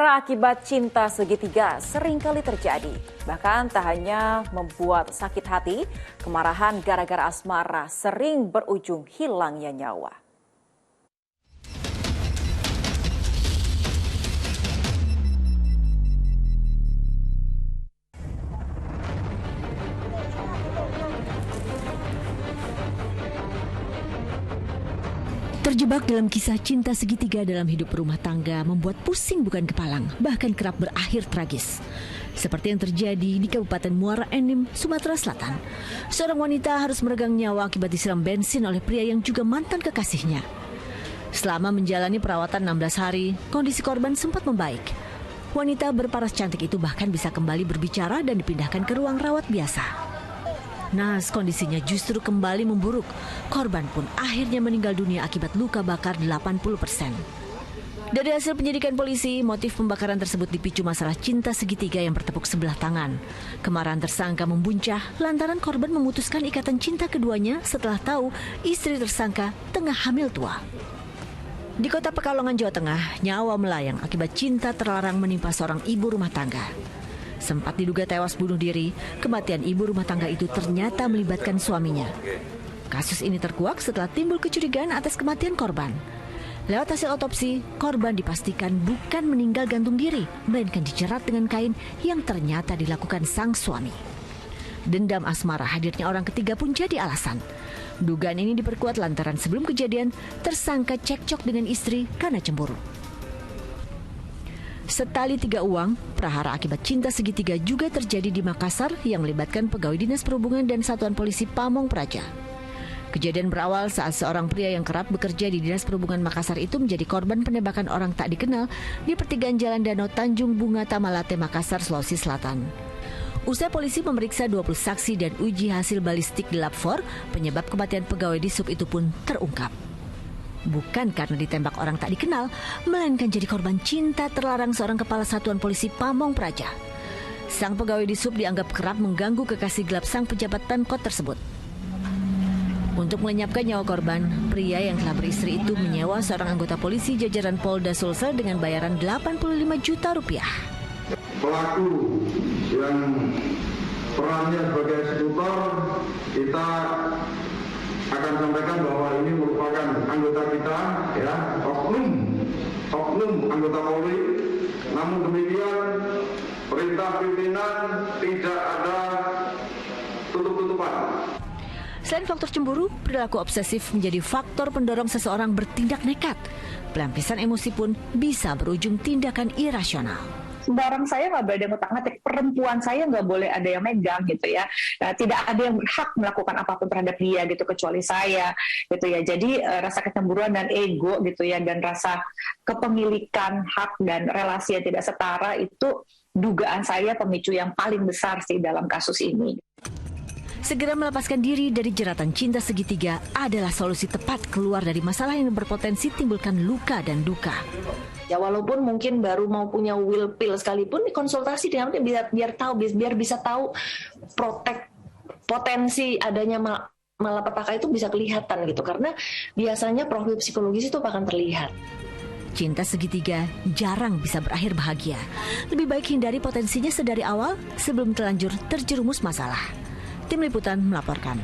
Saudara, akibat cinta segitiga seringkali terjadi. Bahkan tak hanya membuat sakit hati, kemarahan gara-gara asmara sering berujung hilangnya nyawa. Terjebak dalam kisah cinta segitiga dalam hidup rumah tangga membuat pusing bukan kepalang, bahkan kerap berakhir tragis. Seperti yang terjadi di Kabupaten Muara Enim, Sumatera Selatan. Seorang wanita harus meregang nyawa akibat disiram bensin oleh pria yang juga mantan kekasihnya. Selama menjalani perawatan 16 hari, kondisi korban sempat membaik. Wanita berparas cantik itu bahkan bisa kembali berbicara dan dipindahkan ke ruang rawat biasa. Nah, kondisinya justru kembali memburuk. Korban pun akhirnya meninggal dunia akibat luka bakar 80%. Dari hasil penyidikan polisi, motif pembakaran tersebut dipicu masalah cinta segitiga yang bertepuk sebelah tangan. Kemarahan tersangka membuncah lantaran korban memutuskan ikatan cinta keduanya setelah tahu istri tersangka tengah hamil tua. Di kota Pekalongan, Jawa Tengah, nyawa melayang akibat cinta terlarang menimpa seorang ibu rumah tangga. Sempat diduga tewas bunuh diri, kematian ibu rumah tangga itu ternyata melibatkan suaminya. Kasus ini terkuak setelah timbul kecurigaan atas kematian korban. Lewat hasil otopsi, korban dipastikan bukan meninggal gantung diri, melainkan dijerat dengan kain yang ternyata dilakukan sang suami. Dendam asmara hadirnya orang ketiga pun jadi alasan. Dugaan ini diperkuat lantaran sebelum kejadian, tersangka cekcok dengan istri karena cemburu. Setali tiga uang, prahara akibat cinta segitiga juga terjadi di Makassar yang melibatkan pegawai Dinas Perhubungan dan Satuan Polisi Pamong Praja. Kejadian berawal saat seorang pria yang kerap bekerja di Dinas Perhubungan Makassar itu menjadi korban penembakan orang tak dikenal di pertigaan Jalan Danau Tanjung Bunga Tamalate, Makassar, Sulawesi Selatan. Usai polisi memeriksa 20 saksi dan uji hasil balistik di Lab 4, penyebab kematian pegawai di sub itu pun terungkap. Bukan karena ditembak orang tak dikenal, melainkan jadi korban cinta terlarang seorang kepala Satuan Polisi Pamong Praja. Sang pegawai di sub dianggap kerap mengganggu kekasih gelap sang pejabat Pemkot tersebut. Untuk melenyapkan nyawa korban, pria yang telah beristri itu menyewa seorang anggota polisi jajaran Polda Sulsel dengan bayaran 85 juta rupiah. Pelaku yang perannya sebagai eksekutor, kita akan sampaikan bahwa ini merupakan anggota kita, ya, oknum anggota Polri. Namun demikian, perintah pimpinan tidak ada tutup-tutupan. Selain faktor cemburu, perilaku obsesif menjadi faktor pendorong seseorang bertindak nekat. Pelampiasan emosi pun bisa berujung tindakan irasional. Barang saya nggak boleh ada yang ngotak-ngatik, perempuan saya nggak boleh ada yang megang gitu ya. Nah, tidak ada yang berhak melakukan apapun terhadap dia gitu kecuali saya gitu ya. Jadi rasa kecemburuan dan ego gitu ya, dan rasa kepemilikan hak dan relasi yang tidak setara itu dugaan saya pemicu yang paling besar sih dalam kasus ini. Segera melepaskan diri dari jeratan cinta segitiga adalah solusi tepat keluar dari masalah yang berpotensi timbulkan luka dan duka. Ya, walaupun mungkin baru mau punya will pill sekalipun, konsultasi dengan biar bisa tahu protek potensi adanya malapetaka itu bisa kelihatan gitu, karena biasanya profil psikologis itu akan terlihat. Cinta segitiga jarang bisa berakhir bahagia. Lebih baik hindari potensinya sedari awal sebelum terlanjur terjerumus masalah. Tim Liputan melaporkan.